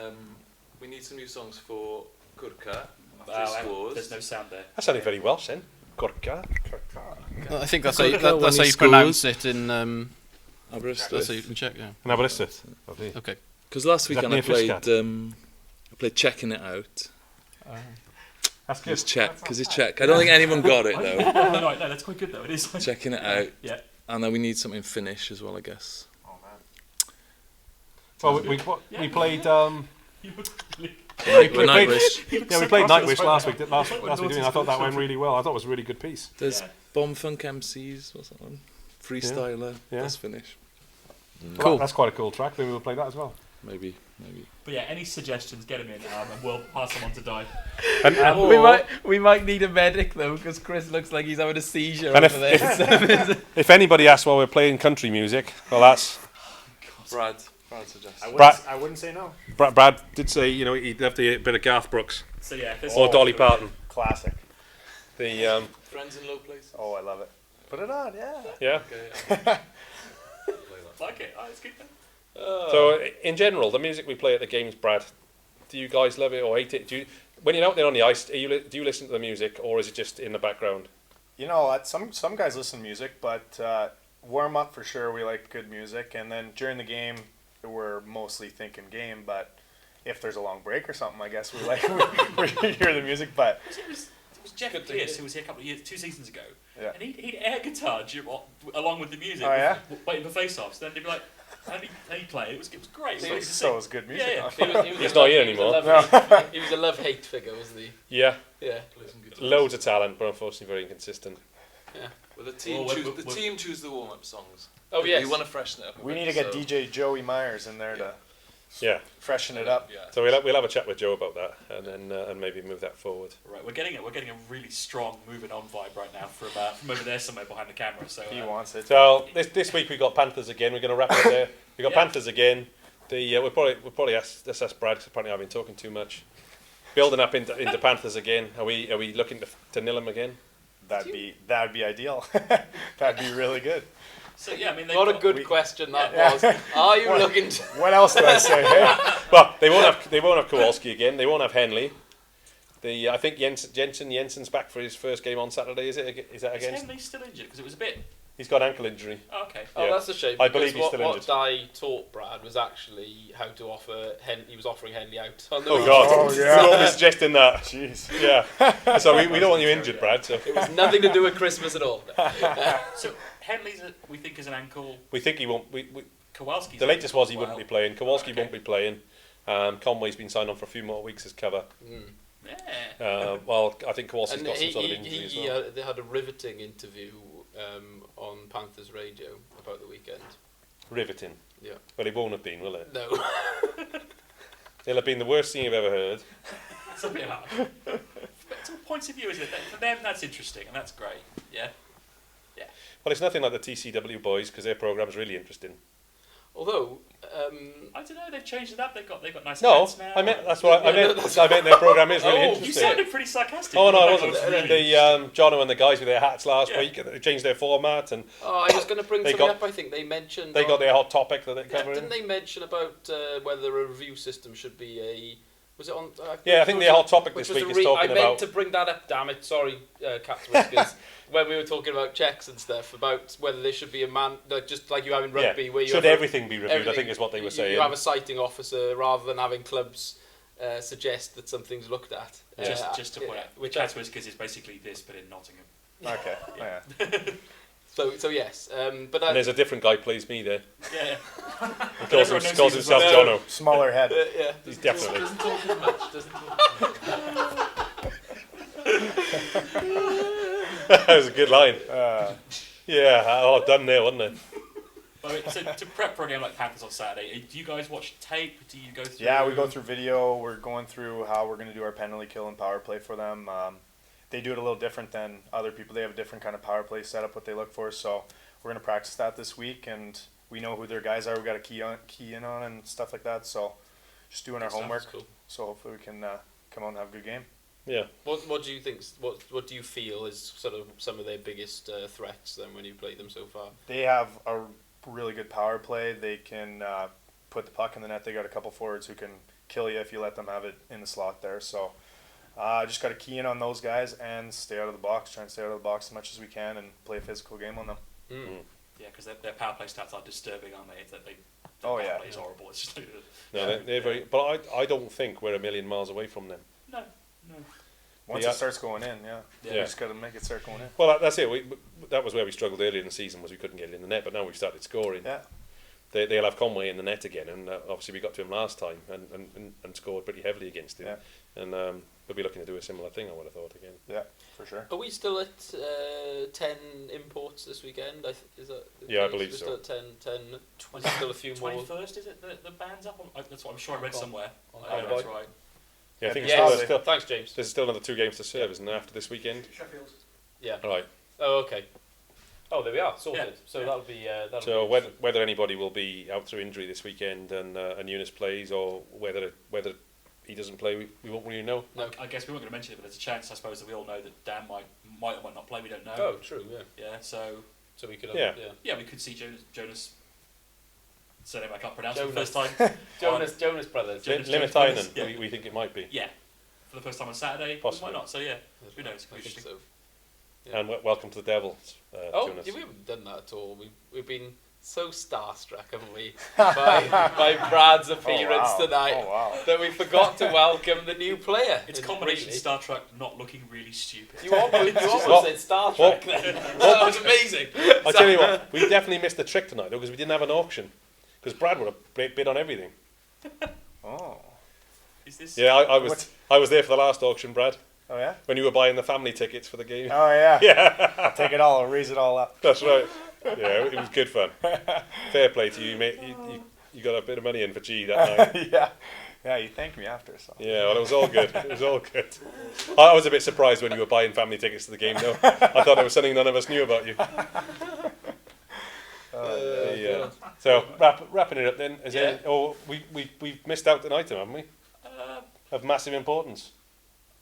we need some new songs for Kurka. There's no sound there. That sounded very Welsh then. Gorka. I think that's Got how, to go that's when how he you scores. pronounce it in. That's Aberystwyth. how you can check. Yeah. And Aberystwyth. Lovely. Okay. Because last Is that weekend I near played, Fishcat? I played Checking It Out. That's It's check, because it's check. I don't think anyone got it though. No, that's quite good though. It is. Checking It Out. Yeah. And then we need something Finnish as well, I guess. Oh man. Well, we played. Like played- Nightwish. Yeah, we played Nightwish last week. Last week, didn't we? I thought that went really well. I thought it was a really good piece. There's Yeah. Bomb Funk MCs, what's that one? Freestyler, Yeah. that's Finnish. Cool. That's quite a cool track. Maybe we'll play that as well. Maybe. But yeah, any suggestions, get them in, and we'll pass them on to Di. And We might need a medic though, because Chris looks like he's having a seizure And over there. if anybody asks why we're playing country music, well, that's Brad suggests. I wouldn't say no. Brad did say, you know, he'd love a bit of Garth Brooks So yeah, there's or Dolly Parton. Classic. The Friends in Low Place. Oh, I love it. Put it on, yeah. yeah. Okay, yeah. like it. Oh, it's good. Then. So in general, the music we play at the games, Brad, do you guys love it or hate it? Do you, when you're out there on the ice, do you listen to the music or is it just in the background? You know, some guys listen to music, but warm up for sure. We like good music, and then during the game, we're mostly thinking game. But if there's a long break or something, I guess we we hear the music. But It was Jeff Good to Pierce hear. who was here a couple of years, 2 seasons ago, Yeah. and he'd air guitar along with the music. Oh, yeah? Waiting for face-offs. Then they'd be like, "How do you play?" It was great. so it's good music. Yeah, He's not here anymore. He was a love-hate figure, wasn't he? Yeah, Yeah. Play some guitar. loads of talent, but unfortunately very inconsistent. Well, the team Well, choose we're- the team choose the warm-up songs. Oh yes. We want to freshen it up. We a need bit, to get so- DJ Joey Myers in there to Yeah, freshen it up. Yeah. so we'll have a chat with Joe about that, and then and maybe move that forward. Right, we're getting a really strong moving on vibe right now from over there somewhere behind the camera. So He wants it. So this week we got Panthers again. We're going to wrap it there. We got Yeah. Panthers again. We'll probably ask Brad because apparently I've been talking too much. Building up into Panthers again. Are we looking to nil them again? That'd be ideal. That'd be really good. So yeah, I mean, What a got- good question that Yeah. was. Are you looking to... What else do I say? Hey? Well, they won't have Kowalski again. They won't have Henley. I think Jensen's back for his first game on Saturday. Is that Is against? Henley still injured? Because it was a bit. He's got ankle injury. Oh, okay. Oh, Yeah. that's a shame. I believe because he's still what injured. Di taught Brad was actually how to offer He was offering Henley out. On the Oh weekend. God! Oh, yeah. You're always suggesting that. Jeez. Yeah. So we don't want you injured, Brad. So It was nothing to do with Christmas at all. So Henley's we think is an ankle. we think he won't. Kowalski's. The latest was he wouldn't Wow. be playing. Kowalski Okay. won't be playing. Conway's been signed on for a few more weeks as cover. Yeah. Well, I think Kowalski's And got some sort of injury as well. they had a riveting interview on Panthers Radio about the weekend. Riveting. Yeah. Well, it won't have been, will it? No. It'll have been the worst thing you've ever heard. So, yeah. But it's all points of view, isn't it? For them, that's interesting and that's great. Yeah. Well, it's nothing like the TCW boys because their program's really interesting. Although, I don't know. They've changed it up. They've got nice No, hats now. I meant that's what I Yeah, meant. no, that's- I meant their program is really Oh, you You interesting. sounded pretty sarcastic. Oh no, I That wasn't. was really The Jono and the guys with their hats last Yeah. week, they changed their format and I was going to bring They something got- up. I think they mentioned they got on- their hot topic that they're Yeah, covering. didn't they mention about whether a review system should be Was it on? Yeah, I think the hot topic this which was week a is talking I meant about. to bring that up. Damn it! Sorry, Captain Whiskers. When we were talking about checks and stuff, about whether there should be a man, like, just like you have in rugby, where you should have everything be reviewed? I think is what they were saying. You have a citing officer rather than having clubs suggest that something's looked at. Just to point out, which Cat Whiskers is basically this, but in Nottingham. Okay. Yeah. So yes, but and there's a different guy plays me there. Yeah. He calls Everyone knows himself he's Jono. Smaller head. yeah. He's definitely. Doesn't talk as much. Doesn't talk. That was a good line. Yeah, done there, wasn't it? So to prep for a game like Panthers on Saturday, do you guys watch tape? Do you go through? Yeah, we go through video. We're going through how we're going to do our penalty kill and power play for them. They do it a little different than other people. They have a different kind of power play setup, what they look for. So we're going to practice that this week, and we know who their guys are. We got to key in on and stuff like that. So just doing our homework. Cool. So hopefully we can come out and have a good game. Yeah. What do you think? What do you feel is sort of some of their biggest threats then when you play them so far? They have a really good power play. They can put the puck in the net. They got a couple forwards who can kill you if you let them have it in the slot there. So just got to key in on those guys and stay out of the box. Try and stay out of the box as much as we can and play a physical game on them. Yeah, because their power play stats are disturbing, aren't they? It's that their Oh, power yeah. play is horrible. It's just No, they're very. But I don't think we're a million miles away from them. no. Once Yeah. it starts going in, Yeah. we just got to make it start going in. Well, that's it. That was where we struggled earlier in the season, was we couldn't get it in the net. But now we've started scoring. Yeah. They'll have Conway in the net again, and obviously we got to him last time and scored pretty heavily against him. Yeah. And we'll be looking to do a similar thing, I would have thought, again. Yeah, for sure. Are we still at 10 imports this weekend? Is that the Yeah, I case? believe We're so. Still at 10. There's still a few more. 21st, is it? The band's up? That's what I'm sure I read On- somewhere. on I know that's Convoy. right. Yeah, I think Yeah, it's still, thanks, James. there's still another 2 games to serve, isn't there, after this weekend? Sheffield. Yeah. All right. Oh, okay. Oh, there we are. Sorted. Yeah. So Yeah. that'll be. So whether anybody will be out through injury this weekend and Eunice plays, or whether he doesn't play, we won't really know. No. I guess we weren't going to mention it, but there's a chance, I suppose, that we all know that Dan might or might not play. We don't know. Oh, true. Yeah. Yeah. So We could. Yeah. yeah, we could see Jonas. Surname I can't pronounce for the Jonas. first time. Jonas Brothers. Jonas Limitainen, yeah. we think it might be. Yeah. For the first time on Saturday. Possibly. Why not? So yeah. Who knows? I think Interesting. so. Yeah. And welcome to the Devils, Oh, Jonas. yeah, we haven't done that at all. We've been so starstruck, haven't we, by Brad's appearance tonight, Oh, wow. that we forgot to welcome the new player. It's a And combination really- Star Trek not looking really stupid. You almost Well- said Star Trek then. That was amazing. I tell you what, we definitely missed the trick tonight, though, because we didn't have an auction. Because Brad would have bid on everything. Oh. Is this? Yeah, I What? was there for the last auction, Brad, Oh, yeah? when you were buying the family tickets for the game. Oh, yeah. Yeah, I'll take it all. I'll raise it all up. that's right. Yeah, it was good fun. Fair play to you, mate. You got a bit of money in for G that night. Yeah. Yeah, you thanked me after, so. Yeah, well, it was all good. It was all good. I was a bit surprised when you were buying family tickets to the game, though. I thought there was something none of us knew about you. Yeah. So wrapping it up then. We've missed out an item, haven't we? Of massive importance.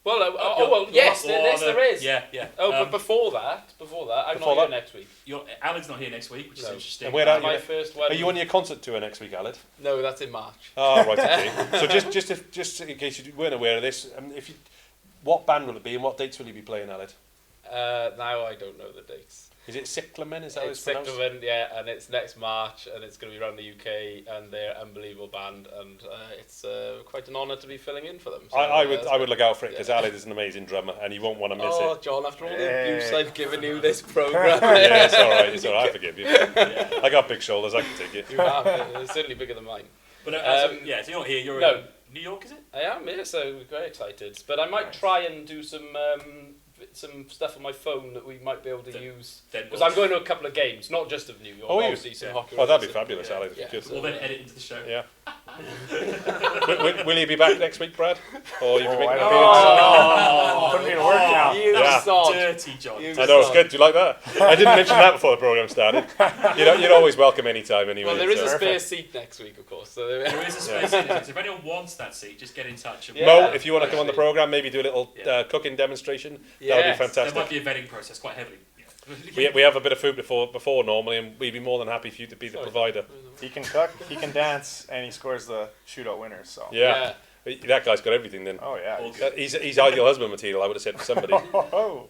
Well, You're- yes, you're- there is. Yeah, yeah. Oh, but before that, I'm Before not here that- next week. Alan's not here next week, which is No. interesting. And where are you? My first one. Are you on your concert tour next week, Aled? No, that's in March. Oh, right, okay. So just in case you weren't aware of this, what band will it be and what dates will you be playing, Aled? Now I don't know the dates. Is it Cyclamen? Is that how It's it's pronounced? Cyclamen, yeah, and it's next March, and it's going to be around the UK, and they're an unbelievable band, and it's quite an honour to be filling in for them. So, I would look out for it because yeah. Aled is an amazing drummer and you won't want to miss Oh, it. John, after all the Hey. abuse I've given you this programme. Yeah, it's all right. It's all right. I forgive you. I got big shoulders. I can take it. You have, they're certainly bigger than mine. But so you're not here. You're no. in New York, is it? I am, yeah, so we're very excited. But I might try and do some stuff on my phone that we might be able to use. Because I'm going to a couple of games, not just of New York, Oh, are you? obviously some Yeah. hockey. Oh, that'd be related. fabulous, Yeah. Aled. If you Yeah. could. We'll then edit into the show. Yeah. will you be back next week, Brad? Or you be I back? don't Oh, Put me to work now. You Yeah. sod. dirty, John. You I know it's sod. good. Do you like that? I didn't mention that before the program started. You're always welcome anytime, anyway. Well, there is a so. spare seat next week, of course. So There is a space in it. So if anyone wants that seat, just get in touch. And Yeah. Mo, if you want to come on the actually. program, maybe do a little Yeah. cooking demonstration. That would be Yes. There fantastic. might be a vetting process quite heavily. We have a bit of food before normally, and we'd be more than happy for you to be the Sorry. provider. He can cook, he can dance, and he scores the shootout winners, so. Yeah. That guy's got everything then. Oh yeah. All he's- good. He's ideal husband material, I would have said for somebody. Oh,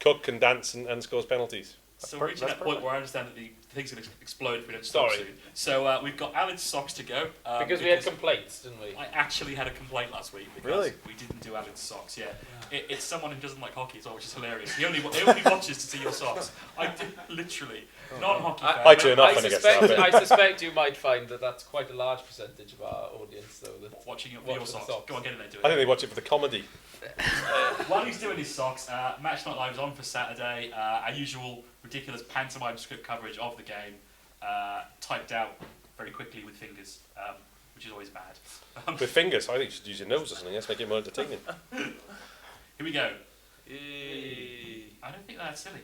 Cook can dance and scores penalties. So That's we're reaching that's that point perfect. where I understand that the thing's going to explode if we don't stop Sorry. soon. So we've got Alan's socks to go. Because we had complaints, didn't we? I actually had a complaint last week because Really? we didn't do Alan's socks. Yeah, it's someone who doesn't like hockey as well, which is hilarious. He only watches to see your socks. I do literally non-hockey fan. I turn off when it gets that I bit. suspect you might find that that's quite a large percentage of our audience, though. That Watching your Watching socks. socks. Go on, get in there, do it. I think they watch it for the comedy. While he's doing his socks, Match Night Live is on for Saturday. Our usual ridiculous pantomime script coverage of the game, typed out very quickly with fingers, which is always bad. With fingers, I think you should use your nose or something. Let's make it more entertaining. Here we go. Yay. I don't think that's silly.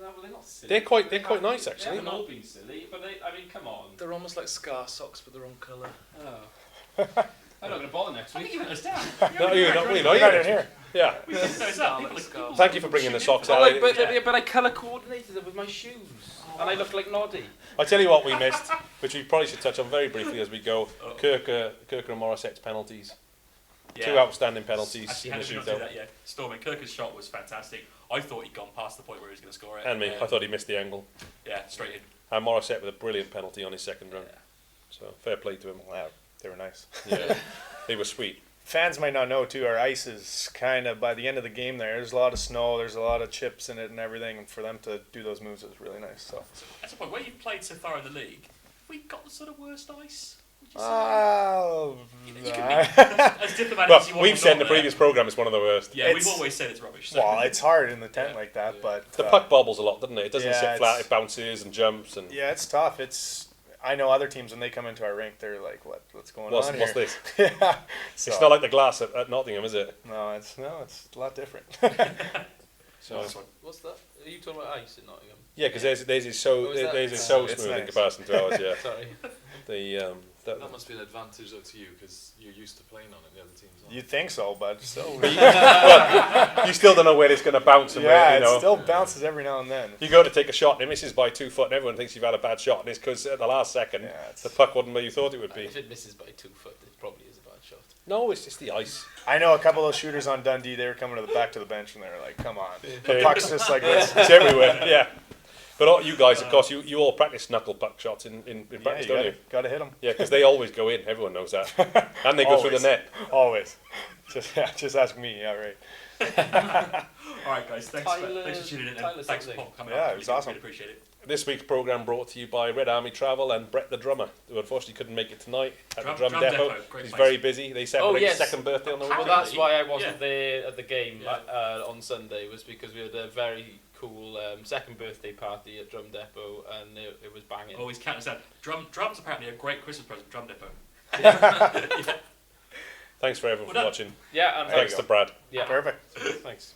No, well, they're not silly. They're quite nice They actually. haven't all been silly, but I mean, come on. They're almost like scar socks, but they're wrong colour. Oh. I'm not going to bother next I think week. you let us down. No, you're not. We're we got it not. here. Yeah. We didn't know it's up. People Thank you for bringing the socks But, out. like, but I colour coordinated them with my shoes, and I look like Noddy. I tell you what we missed, which we probably should touch on very briefly as we go. Kirker and Morissette's penalties. Two outstanding penalties Actually, in how the did we not do shootout. that yet? Storming. Kirker's shot was fantastic. I thought he'd gone past the point where he was going to score it. And me, I thought he missed the angle. Yeah, straight in. And Morissette with a brilliant penalty on his second run. Yeah. So fair play to him. Wow, they were nice. Yeah, they were sweet. Fans might not know too. Our ice is kind of by the end of the game. There's a lot of snow. There's a lot of chips in it and everything. And for them to do those moves is really nice. So. That's the point. Where you've played so far in the league, have we got the sort of worst ice? Would you say? You can be as diplomatic Well, as you want. we've or said in the not, previous programme it's one of the worst. Yeah, we've It's- always said it's rubbish. So. Well, it's hard in the tent Yeah. like that, but The puck bobbles a lot, doesn't it? It doesn't Yeah, sit flat. it's- It bounces and jumps and. yeah, it's tough. I know other teams when they come into our rink, they're like, "What's going What's on this? here?" Yeah, so, It's not like the glass at Nottingham, is it? no, it's a lot different. So. Nice one. What's that? Are you talking about ice in Nottingham? Yeah, because theirs is so Oh, is that- theirs is so It's smooth in nice. comparison to ours. Yeah, Sorry. That must be an advantage though to you because you're used to playing on it. The other teams aren't. You'd think so, but still, you still don't know where it's going to bounce and yeah, where, you know. it still bounces every now and then. You go to take a shot and it misses by 2 foot and everyone thinks you've had a bad shot and it's because at the last second Yeah, it's- the puck wasn't where you thought it would be. If it misses by 2 foot, it probably is a bad shot. No, it's just the ice. I know a couple of those shooters on Dundee. They were coming to the back to the bench and they were like, "Come on, the Yeah. puck's just like this." It's everywhere, yeah. But all you guys, of course, you all practice knuckle puck shots in Yeah, practice, you don't you? gotta hit them. Yeah, because they always go in. Everyone knows that. And they go through the Always. net. Always. Just ask me. Yeah, right. All right, guys. Thanks for tuning in and Tyler thanks for something. coming Yeah, up. it was Really awesome. appreciate it. This week's programme brought to you by Red Army Travel and Brett the drummer, who unfortunately couldn't make it tonight at the Drum drum depot. Great He's place. very busy. They celebrate yes. his second birthday on the Well, weekend. that's why I wasn't Yeah. there at the game Yeah. on Sunday, was because we had a very cool second birthday party at Drum Depot, and it was banging. Always count us down. Drums apparently a great Christmas present. Drum Depot. Thanks for everyone Well for done. watching. Yeah, and Thanks to Brad. yeah. Perfect. Thanks.